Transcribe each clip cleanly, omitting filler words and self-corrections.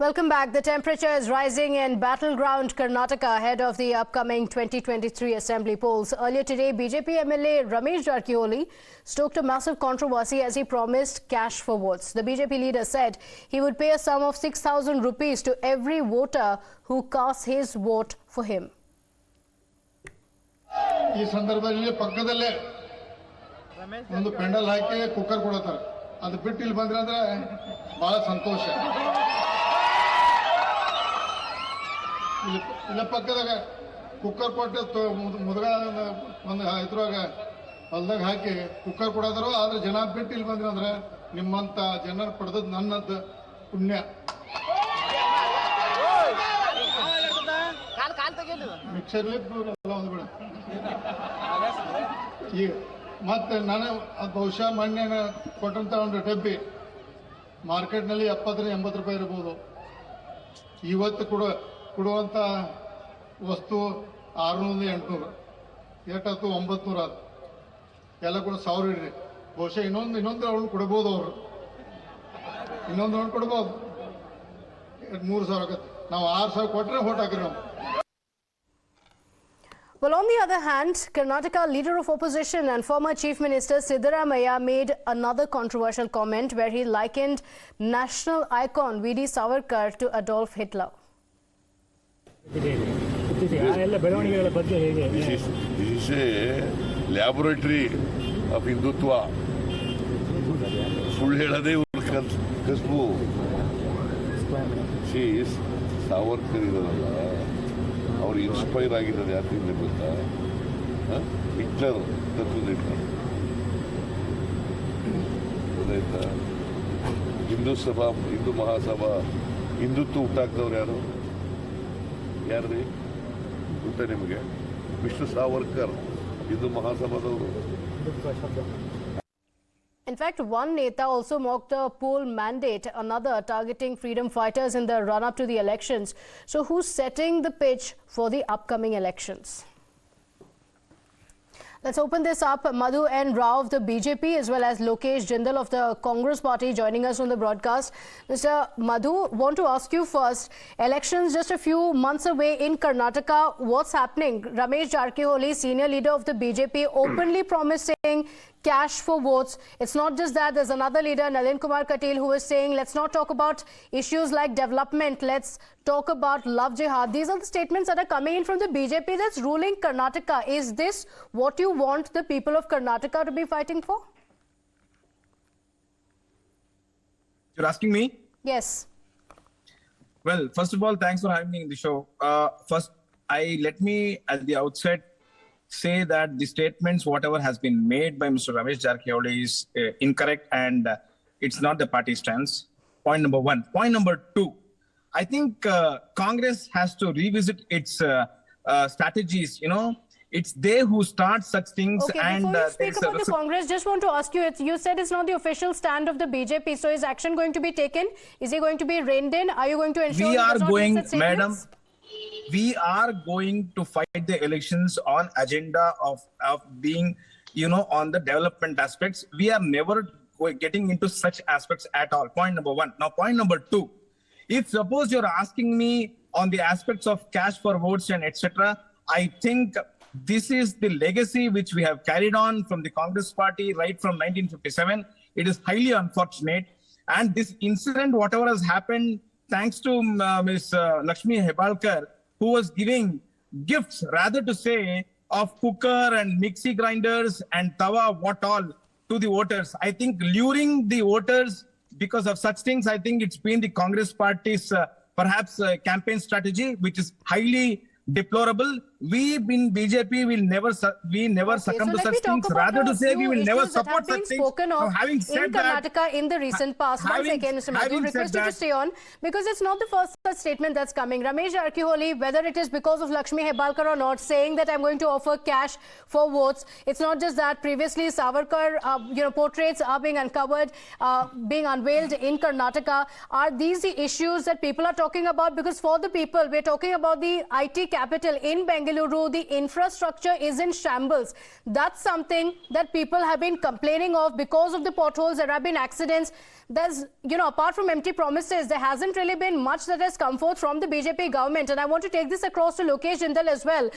Welcome back. The temperature is rising in battleground Karnataka ahead of the upcoming 2023 assembly polls. Earlier today, BJP MLA Ramesh Jarkiholi stoked a massive controversy as he promised cash for votes. The BJP leader said he would pay a sum of 6,000 rupees to every voter who casts his vote for him. ಈ ಸಂದರ್ಭದಲ್ಲಿ ಪಕ್ಕದಲ್ಲೇ ಒಂದು ಪೆಂಡಲ್ ಹಾಕಿ cooker ಕೊಡುತ್ತಾರೆ. ಅದು ಬಿಟ್ಟು ಇಲ್ಲಿ ಬಂದ್ರೆ ಅಂದ್ರೆ ಬಹಳ ಸಂತೋಷ. ಇಲ್ಲ ಪಕ್ಕದಾಗ ಕುಕ್ಕರ್ ಕೊಟ್ಟು ಮುದಗ ಒಂದು ಇದ್ರಾಗ ಹೊಲ್ದಾಗ ಹಾಕಿ ಕುಕ್ಕರ್ ಕೊಡೋದ್ರು. ಆದ್ರೆ ಜನ ಬಿಟ್ಟು ಇಲ್ಲಿ ಬಂದ್ರೆ ಅಂದ್ರೆ ನಿಮ್ಮಂತ ಜನರು ಪಡೆದದ್ದು ನನ್ನದ್ದು ಪುಣ್ಯ. ಮಿಕ್ಸರ್ಲಿ ಎಲ್ಲ ಒಂದು ಬಿಡ. ಈಗ ಮತ್ತೆ ನಾನು ಬಹುಶಃ ಮೊನ್ನೆ ಕೊಟ್ಟಂತ ಒಂದು ಡಬ್ಬಿ ಮಾರ್ಕೆಟ್ನಲ್ಲಿ 70-80 ರೂಪಾಯಿ ಇರ್ಬೋದು. ಇವತ್ತು ಕೊಡುವಂತ ವಸ್ತು 600-800 ಎಷ್ಟಾಯ್ತು 900 ಆಯ್ತು. ಎಲ್ಲ ಕೂಡ 1000 ಇಡ್ರಿ. ಬಹುಶಃ ಇನ್ನೊಂದು ರೌಂಡ್ ಕೊಡ್ಬೋದು. ಅವರು ಇನ್ನೊಂದು ರೌಂಡ್ ಕೊಡ್ಬೋದು. 3000 ಆಗತ್ತೆ. ನಾವು 6000 ಕೊಟ್ಟರೆ ವೋಟ್ ಹಾಕಿರಿ ನಾವು. Well, on the other hand, Karnataka leader of opposition and former Chief Minister Siddaramaiah made another controversial comment where he likened national icon V.D. Savarkar to Adolf Hitler. This is a laboratory of Hindutva. ಸುಳ್ಳು ಹೇಳೋದೇ ಕಸಬು. ಸಾವರ್ಕರ್ ಇರೋದಲ್ಲ, ಅವ್ರು inspire ಆಗಿರೋದು ಯಾರಿಂದ ಗೊತ್ತಾ? Hitler ತತ್ವದ Hitler. ಗೊತ್ತಾಯ್ತಾ? ಹಿಂದೂ ಮಹಾಸಭಾ ಹಿಂದುತ್ವ ಹುಟ್ಟಾಕ್ದವ್ರು ಯಾರ್ರಿ ಗೊತ್ತಾ ನಿಮಗೆ? Vishnu Savarkar Hindu ಮಹಾಸಭಾದವರು. In fact, one Neta also mocked the poll mandate, another targeting freedom fighters in the run-up to the elections. So who's setting the pitch for the upcoming elections? Let's open this up. Madhu N. Rao of the BJP as well as Lokesh Jindal of the Congress party joining us on the broadcast. Mr. Madhu, want to ask you first, elections just a few months away in Karnataka, what's happening? Ramesh Jarkiholi, senior leader of the BJP, openly promising cash for votes. It's not just that. There's another leader, Nalin Kumar Katil, who is saying, let's not talk about issues like development. Let's talk about love jihad. These are the statements that are coming in from the BJP that's ruling Karnataka. Is this what you want the people of Karnataka to be fighting for? You're asking me? Yes. Well, first of all, thanks for having me in the show. First, let me at the outset say that the statements, whatever has been made by Mr. Ramesh Jarkiholi is incorrect and it's not the party stance. Point number one. Point number two, I think Congress has to revisit its strategies. You know, it's they who start such things. Okay, and before you speak about the Congress, just want to ask you, you said it's not the official stand of the BJP, so is action going to be taken? Is it going to be reined in? Are you going to ensure we are going, madam, we are going to fight the elections on agenda of being, you know, on the development aspects. We are never getting into such aspects at all. Point number one. Now, point number two, if suppose you're asking me on the aspects of cash for votes and etc., I think this is the legacy which we have carried on from the Congress party right from 1957. It is highly unfortunate. And this incident, whatever has happened, thanks to Ms. Lakshmi Hebbalkar, who was giving gifts, rather to say, of cooker and mixie grinders and tawa, what all, to the voters. I think luring the voters because of such things, I think it's been the Congress party's perhaps campaign strategy, which is highly deplorable. We in BJP will never succumb to such things. Rather to say, we will never support such things. Now, having said in Karnataka in the recent past, one second, Mr. Madhu, request you to stay on because it's not the first such statement that's coming. Ramesh Jarkiholi, whether it is because of Lakshmi Hebbalkar or not, saying that I'm going to offer cash for votes. It's not just that. Previously, Savarkar, portraits are being uncovered, being unveiled in Karnataka. Are these the issues that people are talking about? Because for the people, we're talking about the IT capital in Bengaluru. Bengaluru, the infrastructure is in shambles. That's something that people have been complaining of because of the potholes. There have been accidents. There's, apart from empty promises, there hasn't really been much that has come forth from the BJP government. And I want to take this across to Lokesh Jindal as well.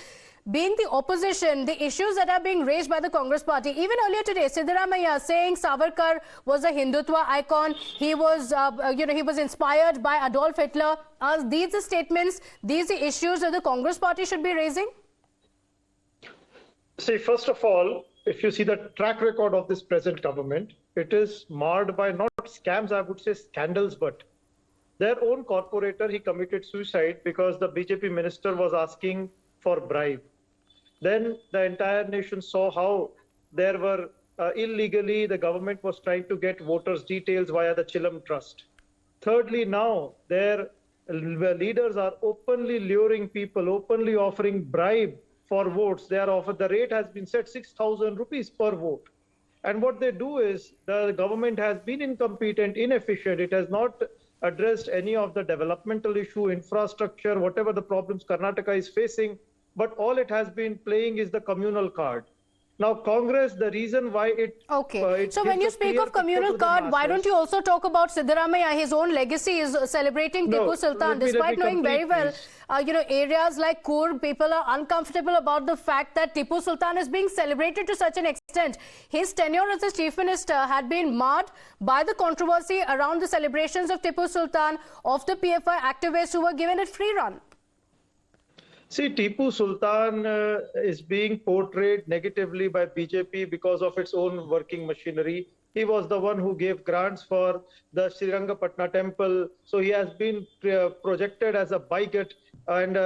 Being the opposition, the issues that are being raised by the Congress party, even earlier today, Siddaramaiah saying Savarkar was a Hindutva icon. He was, he was inspired by Adolf Hitler. Are these the statements, these the issues that the Congress party should be raising? See, first of all, if you see the track record of this present government, it is marred by not scams, I would say scandals, but their own corporator, he committed suicide because the BJP minister was asking for bribe. Then the entire nation saw how there were illegally the government was trying to get voters' details via the Chilam Trust. Thirdly, now their leaders are openly luring people, openly offering bribe for votes. They are offered, the rate has been set 6,000 rupees per vote. And what they do is the government has been incompetent, inefficient. It has not addressed any of the developmental issue, infrastructure, whatever the problems Karnataka is facing. But all it has been playing is the communal card. Now, Congress, the reason why it... Okay. So when you speak of communal card, why don't you also talk about Siddaramaiah? His own legacy is celebrating Tipu Sultan. Despite knowing very well, areas like Coorg, people are uncomfortable about the fact that Tipu Sultan is being celebrated to such an extent. His tenure as the chief minister had been marred by the controversy around the celebrations of Tipu Sultan, of the PFI activists who were given it free run. See, Tipu Sultan is being portrayed negatively by BJP because of its own working machinery. He was the one who gave grants for the Srirangapatna temple. So he has been projected as a bigot, and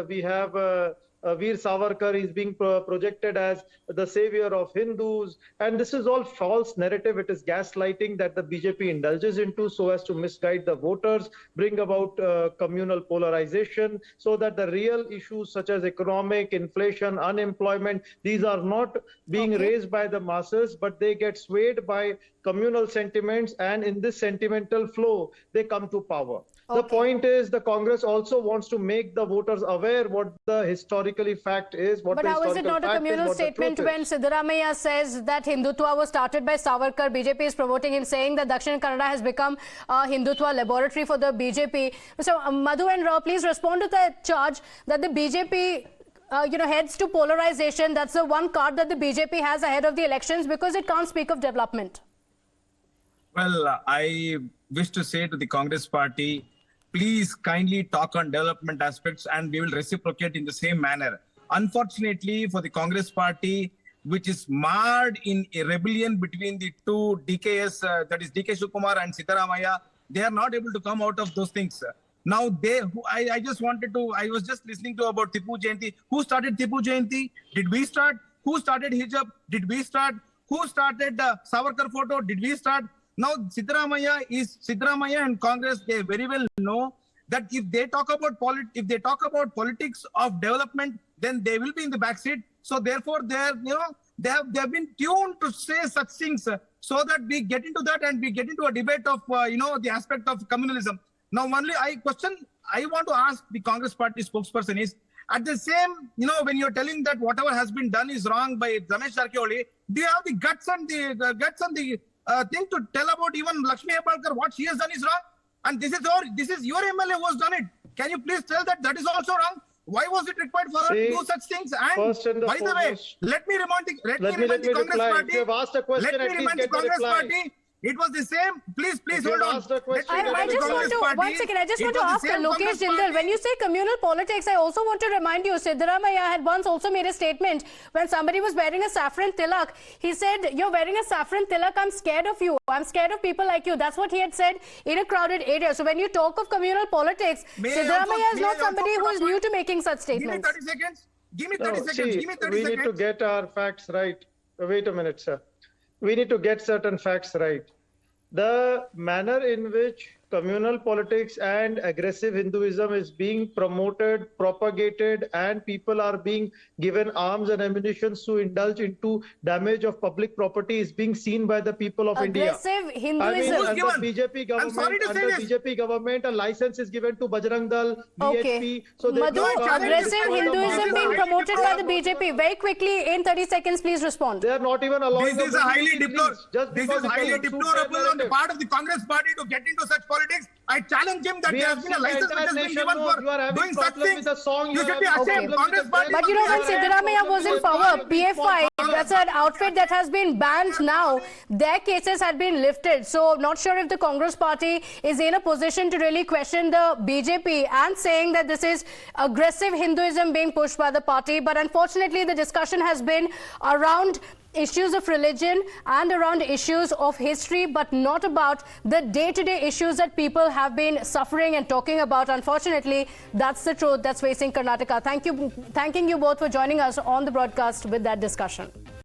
we have Veer Savarkar is being projected as the savior of Hindus. And this is all false narrative. It is gaslighting that the BJP indulges into so as to misguide the voters, bring about communal polarization, so that the real issues such as economic, inflation, unemployment, these are not being raised by the masses, but they get swayed by communal sentiments, and in this sentimental flow, they come to power. The point is the Congress also wants to make the voters aware what the historically fact is. But how is it not a communal statement when Siddaramaiah says that Hindutva was started by Savarkar? BJP is promoting him, saying that Dakshin Kannada has become a Hindutva laboratory for the BJP. So Madhu and Rao, please respond to the charge that the BJP heads to polarization. That's the one card that the BJP has ahead of the elections because it can't speak of development. Well, I wish to say to the Congress party, please kindly talk on development aspects and we will reciprocate in the same manner. Unfortunately for the Congress party, which is marred in a rebellion between the two DKS, that is DK Shivakumar and Siddaramaiah, they are not able to come out of those things. Now, I was just listening to about Tipu Jayanti. Who started Tipu Jayanti? Did we start? Who started hijab? Did we start? Who started the Savarkar photo? Did we start? Now, Siddaramaiah and Congress, they very well know that if they talk about politics of development, then they will be in the backseat. So therefore, they have been tuned to say such things so that we get into that and we get into a debate of the aspect of communalism. Now, only I want to ask the Congress party spokesperson is, at the same, when you're telling that whatever has been done is wrong by Ramesh Jarkiholi, do you have the guts and the thing to tell about even Lakshmi Hebbalkar what she has done is wrong? And this is your MLA who has done it. Can you please tell that is also wrong? Why was it required for her to do such things? And by the way, let me remind the Congress party. If you have asked a question, let me remind the Congress party. It was the same. Please hold on. I just want to, one second, I just want to ask Lokesh Jindal, when you say communal politics, I also want to remind you, Siddaramaiah had once also made a statement when somebody was wearing a saffron tilak. He said, you're wearing a saffron tilak, I'm scared of you. I'm scared of people like you. That's what he had said in a crowded area. So when you talk of communal politics, Siddaramaiah is not somebody who is new to making such statements. Give me 30 seconds. Give me 30 seconds. Give me 30 seconds. We need to get our facts right. Wait a minute, sir. We need to get certain facts right. The manner in which communal politics and aggressive Hinduism is being promoted, propagated, and people are being given arms and ammunition to indulge into damage of public property is being seen by the people of India. Aggressive I Hinduism. mean, Who's under given? BJP government, sorry to say under this. BJP government, a license is given to Bajrang Dal, BHP. Okay. So they Madhu, can't aggressive destroy the Hinduism market. being promoted by the BJP. Very quickly, in 30 seconds, please respond. They are not even allowing. This is the highly Muslims deplorable. just This because is it highly doesn't suit their deplorable on the narrative. part of the Congress party to get into such politics. I challenge him that We there have has been a seen the license which entire has been nation given knows for you are having doing such problem things. with the song, You you should are be having ashamed. problem with Congress the party. But you know, when Siddaramaiah was in power, PFI, that's an outfit that has been banned now. Their cases had been lifted. So not sure if the Congress party is in a position to really question the BJP and saying that this is aggressive Hinduism being pushed by the party. But unfortunately, the discussion has been around issues of religion and around issues of history, but not about the day-to-day issues that people have been suffering and talking about. Unfortunately, that's the truth that's facing Karnataka. Thanking you both for joining us on the broadcast with that discussion.